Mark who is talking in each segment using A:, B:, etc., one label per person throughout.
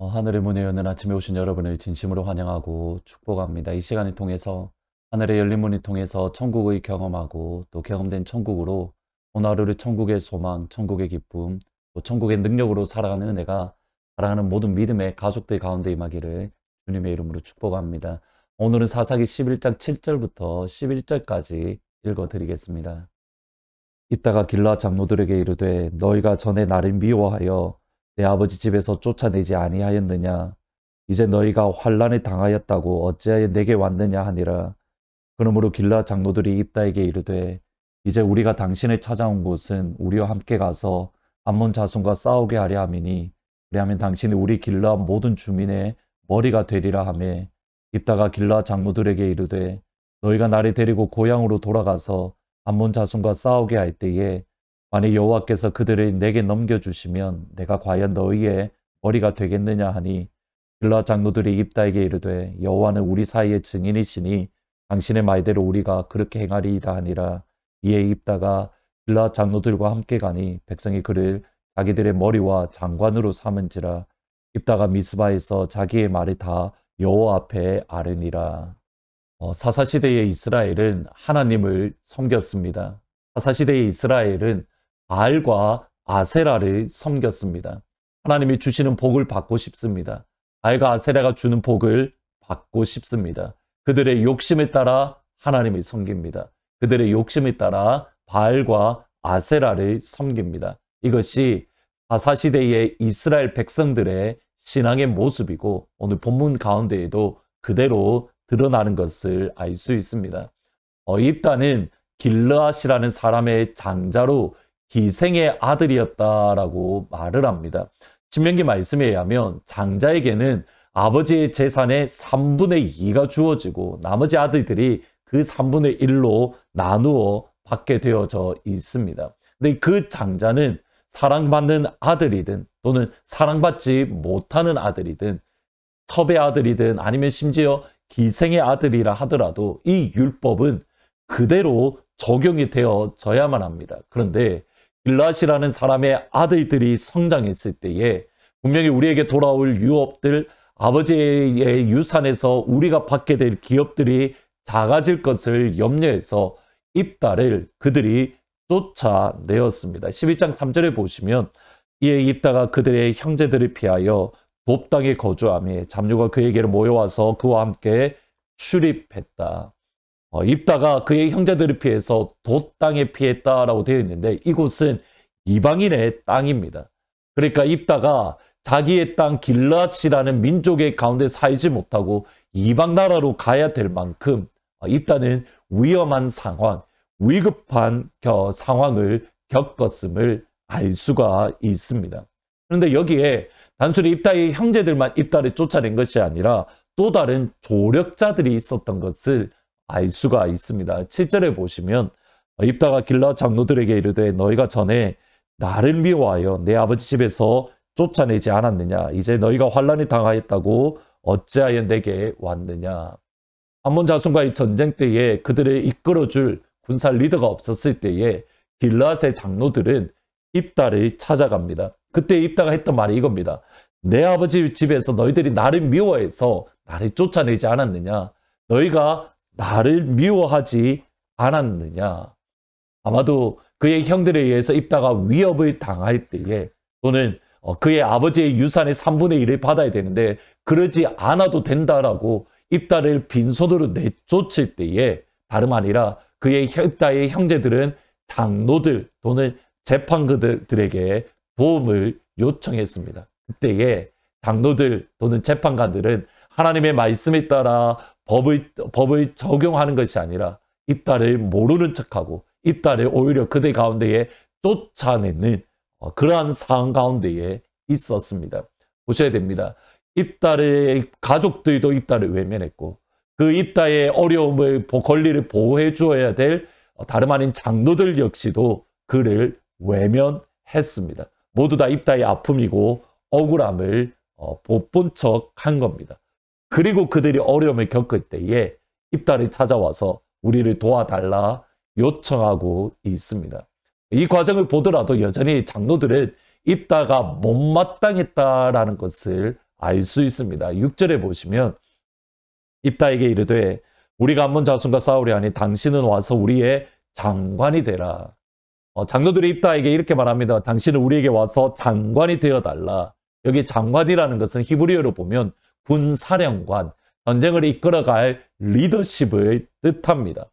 A: 하늘의 문에 여는 아침에 오신 여러분을 진심으로 환영하고 축복합니다. 이 시간을 통해서 하늘의 열린 문을 통해서 천국의 경험하고 또 경험된 천국으로 오늘 하루를 천국의 소망, 천국의 기쁨, 또 천국의 능력으로 살아가는 은혜가 사랑하는 모든 믿음의 가족들 가운데 임하기를 주님의 이름으로 축복합니다. 오늘은 사사기 11장 7절부터 11절까지 읽어드리겠습니다. 이따가 길라 장로들에게 이르되 너희가 전에 나를 미워하여 내 아버지 집에서 쫓아내지 아니하였느냐? 이제 너희가 환난에 당하였다고 어찌하여 내게 왔느냐 하니라. 그러므로 길라 장로들이 입다에게 이르되 이제 우리가 당신을 찾아온 곳은 우리와 함께 가서 암몬 자손과 싸우게 하려 함이니 그리하면 당신이 우리 길라 모든 주민의 머리가 되리라 하매 입다가 길라 장로들에게 이르되 너희가 나를 데리고 고향으로 돌아가서 암몬 자손과 싸우게 할 때에 만일 여호와께서 그들을 내게 넘겨주시면 내가 과연 너희의 머리가 되겠느냐 하니 길라 장로들이 입다에게 이르되 여호와는 우리 사이의 증인이시니 당신의 말대로 우리가 그렇게 행하리이다 하니라. 이에 입다가 길라 장로들과 함께 가니 백성이 그를 자기들의 머리와 장관으로 삼은지라. 입다가 미스바에서 자기의 말을 다 여호와 앞에 아뢰니라. 사사시대의 이스라엘은 하나님을 섬겼습니다. 사사시대의 이스라엘은 바알과 아세라를 섬겼습니다. 하나님이 주시는 복을 받고 싶습니다. 바알과 아세라가 주는 복을 받고 싶습니다. 그들의 욕심에 따라 하나님을 섬깁니다. 그들의 욕심에 따라 바알과 아세라를 섬깁니다. 이것이 사사시대의 이스라엘 백성들의 신앙의 모습이고 오늘 본문 가운데에도 그대로 드러나는 것을 알 수 있습니다. 입다는 길르앗이라는 사람의 장자로 기생의 아들이었다라고 말을 합니다. 신명기 말씀에 의하면 장자에게는 아버지의 재산의 3분의 2가 주어지고 나머지 아들들이 그 3분의 1로 나누어 받게 되어져 있습니다. 근데 그 장자는 사랑받는 아들이든 또는 사랑받지 못하는 아들이든 첩의 아들이든 아니면 심지어 기생의 아들이라 하더라도 이 율법은 그대로 적용이 되어져야만 합니다. 그런데 길르앗이라는 사람의 아들들이 성장했을 때에 분명히 우리에게 돌아올 유업들, 아버지의 유산에서 우리가 받게 될 기업들이 작아질 것을 염려해서 입다를 그들이 쫓아내었습니다. 11장 3절에 보시면 이에 입다가 그들의 형제들을 피하여 돕 땅에 거주하며 잡류가 그에게로 모여와서 그와 함께 출입했다. 입다가 그의 형제들을 피해서 돛 땅에 피했다라고 되어 있는데 이곳은 이방인의 땅입니다. 그러니까 입다가 자기의 땅 길르앗이라는 민족의 가운데 살지 못하고 이방 나라로 가야 될 만큼 입다는 위험한 상황, 위급한 상황을 겪었음을 알 수가 있습니다. 그런데 여기에 단순히 입다의 형제들만 입다를 쫓아낸 것이 아니라 또 다른 조력자들이 있었던 것을 알 수가 있습니다. 7절에 보시면 입다가 길르앗 장로들에게 이르되 너희가 전에 나를 미워하여 내 아버지 집에서 쫓아내지 않았느냐? 이제 너희가 환난에 당하였다고 어찌하여 내게 왔느냐? 암몬 자손과의 전쟁 때에 그들을 이끌어줄 군사 리더가 없었을 때에 길르앗의 장로들은 입다를 찾아갑니다. 그때 입다가 했던 말이 이겁니다. 내 아버지 집에서 너희들이 나를 미워해서 나를 쫓아내지 않았느냐? 너희가 나를 미워하지 않았느냐? 아마도 그의 형들에 의해서 입다가 위협을 당할 때에 또는 그의 아버지의 유산의 3분의 1을 받아야 되는데 그러지 않아도 된다라고 입다를 빈손으로 내쫓을 때에 다름 아니라 그의 입다의 형제들은 장로들 또는 재판관들에게 도움을 요청했습니다. 그때에 장로들 또는 재판관들은 하나님의 말씀에 따라 법을 적용하는 것이 아니라 입다를 모르는 척하고 입다를 오히려 그들 가운데에 쫓아내는 그러한 상황 가운데에 있었습니다. 보셔야 됩니다. 입다의 가족들도 입다를 외면했고 그 입다의 어려움을 권리를 보호해 주어야 될 다름 아닌 장로들 역시도 그를 외면했습니다. 모두 다 입다의 아픔이고 억울함을 못 본 척 한 겁니다. 그리고 그들이 어려움을 겪을 때에 입다를 찾아와서 우리를 도와달라 요청하고 있습니다. 이 과정을 보더라도 여전히 장로들은 입다가 못마땅했다라는 것을 알 수 있습니다. 6절에 보시면 입다에게 이르되 우리가 암몬 자손과 싸우려 하니 당신은 와서 우리의 장관이 되라. 장로들이 입다에게 이렇게 말합니다. 당신은 우리에게 와서 장관이 되어달라. 여기 장관이라는 것은 히브리어로 보면 군사령관, 전쟁을 이끌어갈 리더십을 뜻합니다.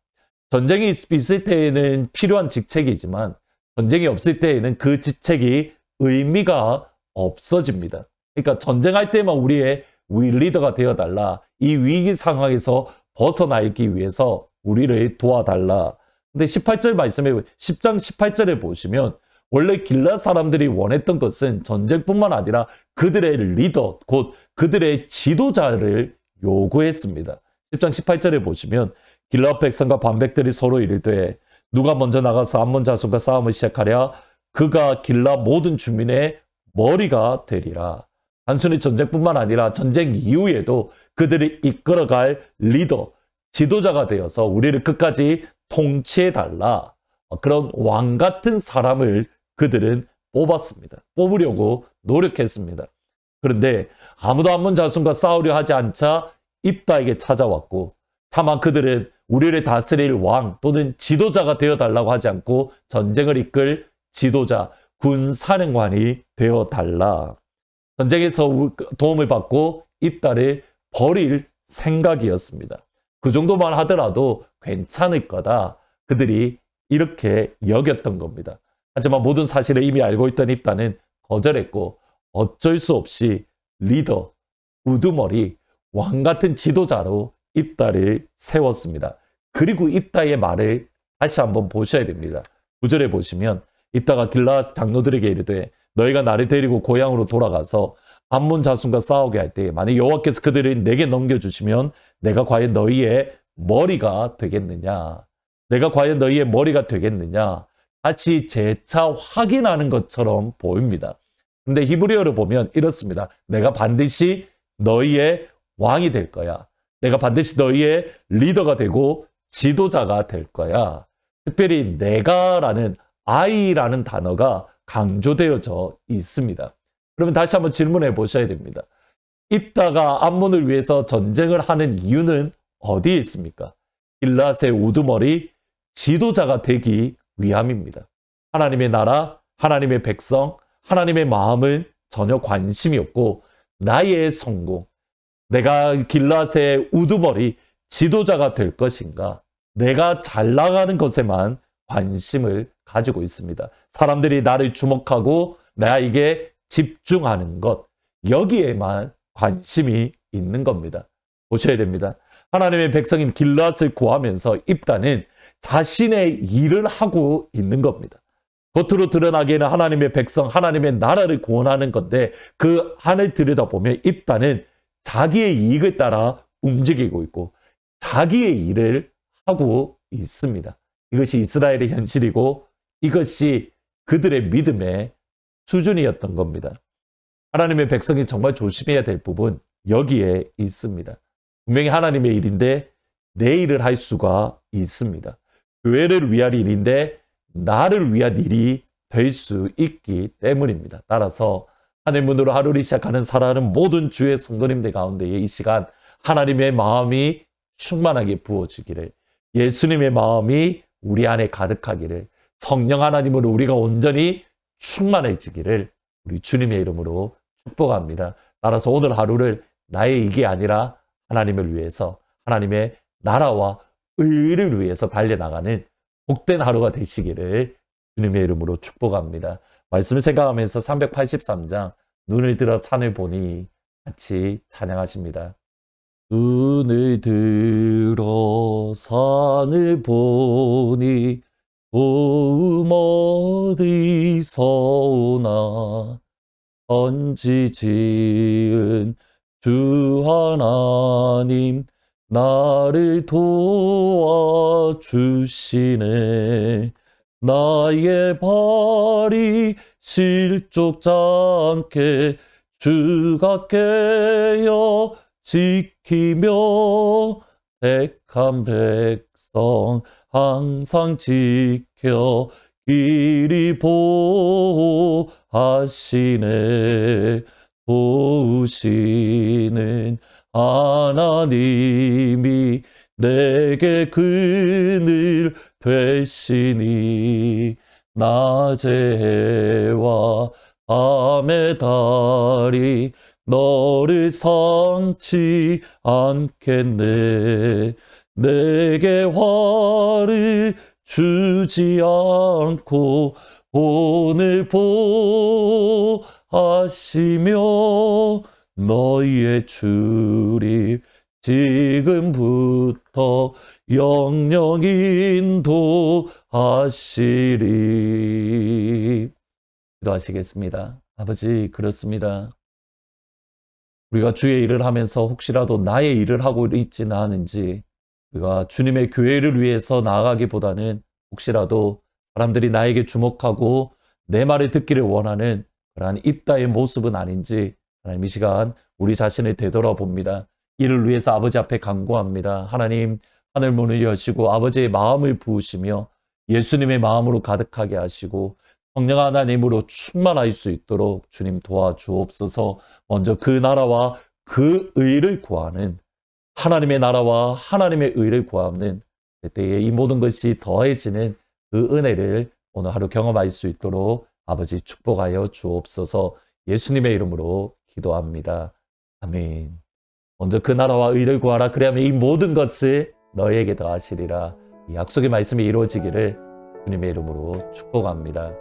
A: 전쟁이 있을 때에는 필요한 직책이지만 전쟁이 없을 때에는 그 직책이 의미가 없어집니다. 그러니까 전쟁할 때만 우리의 리더가 되어달라. 이 위기 상황에서 벗어나기 위해서 우리를 도와달라. 근데 18절 말씀에 10장 18절에 보시면 원래 길앗 사람들이 원했던 것은 전쟁뿐만 아니라 그들의 리더, 곧 그들의 지도자를 요구했습니다. 10장 18절에 보시면 길앗 백성과 반백들이 서로 이르되 누가 먼저 나가서 암몬 자손과 싸움을 시작하랴 그가 길앗 모든 주민의 머리가 되리라. 단순히 전쟁뿐만 아니라 전쟁 이후에도 그들이 이끌어갈 리더, 지도자가 되어서 우리를 끝까지 통치해달라. 그런 왕 같은 사람을 그들은 뽑았습니다. 뽑으려고 노력했습니다. 그런데 아무도 암몬 자손과 싸우려 하지 않자 입다에게 찾아왔고 차마 그들은 우리를 다스릴 왕 또는 지도자가 되어달라고 하지 않고 전쟁을 이끌 지도자, 군사령관이 되어달라. 전쟁에서 도움을 받고 입다를 버릴 생각이었습니다. 그 정도만 하더라도 괜찮을 거다. 그들이 이렇게 여겼던 겁니다. 하지만 모든 사실을 이미 알고 있던 입다는 거절했고 어쩔 수 없이 리더, 우두머리, 왕 같은 지도자로 입다를 세웠습니다. 그리고 입다의 말을 다시 한번 보셔야 됩니다. 9절에 보시면 입다가 길앗 장로들에게 이르되 너희가 나를 데리고 고향으로 돌아가서 암몬 자손과 싸우게 할 때 만약 여호와께서 그들을 내게 넘겨주시면 내가 과연 너희의 머리가 되겠느냐? 내가 과연 너희의 머리가 되겠느냐? 다시 재차 확인하는 것처럼 보입니다. 근데 히브리어를 보면 이렇습니다. 내가 반드시 너희의 왕이 될 거야. 내가 반드시 너희의 리더가 되고 지도자가 될 거야. 특별히 내가라는 I라는 단어가 강조되어져 있습니다. 그러면 다시 한번 질문해 보셔야 됩니다. 입다가 암몬을 위해서 전쟁을 하는 이유는 어디에 있습니까? 길앗의 우두머리 지도자가 되기 위함입니다. 하나님의 나라, 하나님의 백성, 하나님의 마음은 전혀 관심이 없고 나의 성공, 내가 길앗의 우두머리 지도자가 될 것인가, 내가 잘 나가는 것에만 관심을 가지고 있습니다. 사람들이 나를 주목하고 나에게 집중하는 것, 여기에만 관심이 있는 겁니다. 보셔야 됩니다. 하나님의 백성인 길앗을 구하면서 입다는 자신의 일을 하고 있는 겁니다. 겉으로 드러나기에는 하나님의 백성, 하나님의 나라를 구원하는 건데 그 안을 들여다보면 입다는 자기의 이익을 따라 움직이고 있고 자기의 일을 하고 있습니다. 이것이 이스라엘의 현실이고 이것이 그들의 믿음의 수준이었던 겁니다. 하나님의 백성이 정말 조심해야 될 부분 여기에 있습니다. 분명히 하나님의 일인데 내 일을 할 수가 있습니다. 교회를 위한 일인데 나를 위한 일이 될 수 있기 때문입니다. 따라서 하늘문으로 하루를 시작하는 살아가는 모든 주의 성도님들 가운데에 이 시간 하나님의 마음이 충만하게 부어지기를, 예수님의 마음이 우리 안에 가득하기를, 성령 하나님으로 우리가 온전히 충만해지기를 우리 주님의 이름으로 축복합니다. 따라서 오늘 하루를 나의 이익이 아니라 하나님을 위해서, 하나님의 나라와 의를 위해서 달려나가는 복된 하루가 되시기를 주님의 이름으로 축복합니다. 말씀을 생각하면서 383장 눈을 들어 산을 보니 같이 찬양하십니다. 눈을 들어 산을 보니 도움 어디서 오나, 천지 지은 주 하나님 나를 도와주시네. 나의 발이 실족지 않게 주가 깨어 지키며 택한 백성 항상 지켜 길이 보호하시네. 도우시는 하나님이 내게 그늘 되시니 낮의 해와 밤의 달이 너를 상치 않겠네. 내게 화를 주지 않고 오늘 보하시며 너희의 주님 지금부터 영영 인도하시리. 기도하시겠습니다. 아버지, 그렇습니다. 우리가 주의 일을 하면서 혹시라도 나의 일을 하고 있지는 않은지, 우리가 주님의 교회를 위해서 나아가기보다는 혹시라도 사람들이 나에게 주목하고 내 말을 듣기를 원하는 그러한 입다의 모습은 아닌지 하나님 이 시간 우리 자신을 되돌아봅니다. 이를 위해서 아버지 앞에 간구합니다. 하나님, 하늘 문을 여시고 아버지의 마음을 부으시며 예수님의 마음으로 가득하게 하시고 성령 하나님으로 충만할 수 있도록 주님 도와주옵소서. 먼저 그 나라와 그 의를 구하는, 하나님의 나라와 하나님의 의를 구하는 그때에 이 모든 것이 더해지는 그 은혜를 오늘 하루 경험할 수 있도록 아버지 축복하여 주옵소서. 예수님의 이름으로 기도합니다. 아멘. 먼저 그 나라와 의를 구하라. 그리하면 이 모든 것을 너희에게 더하시리라. 이 약속의 말씀이 이루어지기를 주님의 이름으로 축복합니다.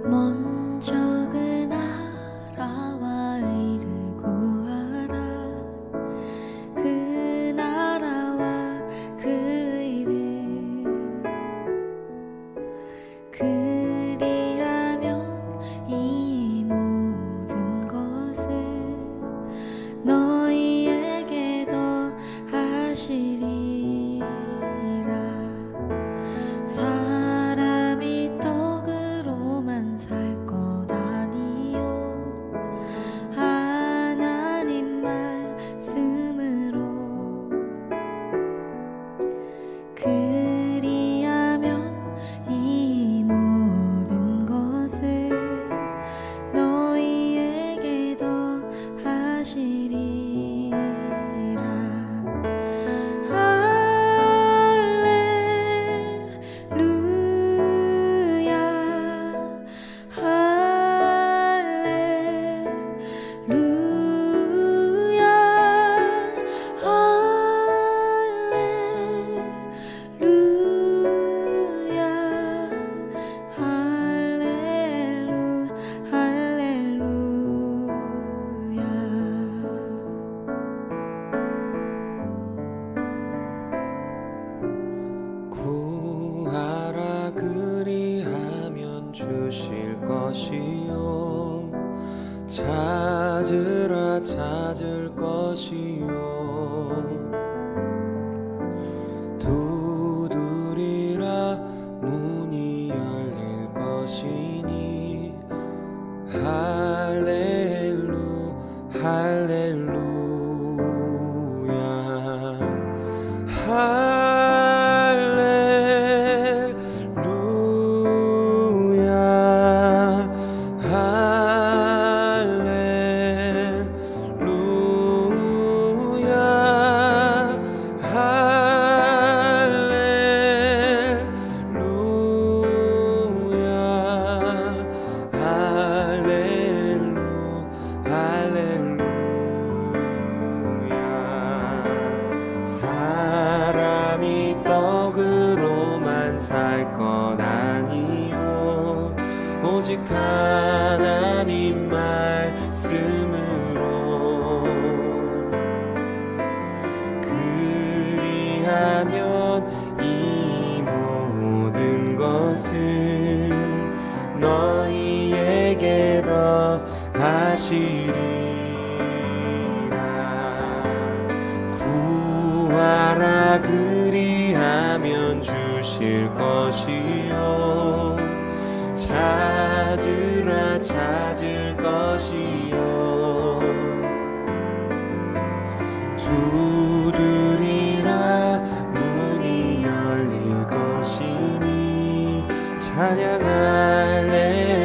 B: 먼저 그 나라와 의를 구하라. 그 나라와 그 의를 그리하면 이 모든 것을 너희에게 더하시리라. 사람이 떡으로만 살 것 아니요 하나님 말씀으로 그리하면 이 모든 것을 너희에게 더하시리라.
C: 구하라 그리하면 주실 것이요 찾으라 찾을 것이요 두드리라 문이 열릴 것이니 할렐루 할렐루야 사람이 떡으로만 살 것 아니요 오직 하나님 말씀으로 그리하면 이 모든 것을 너희에게 더하시리라. 구하라 그리하면 주실 것이요 찾으라 찾을 것이요 두드리라 문이 열릴 것이니 찬양할래요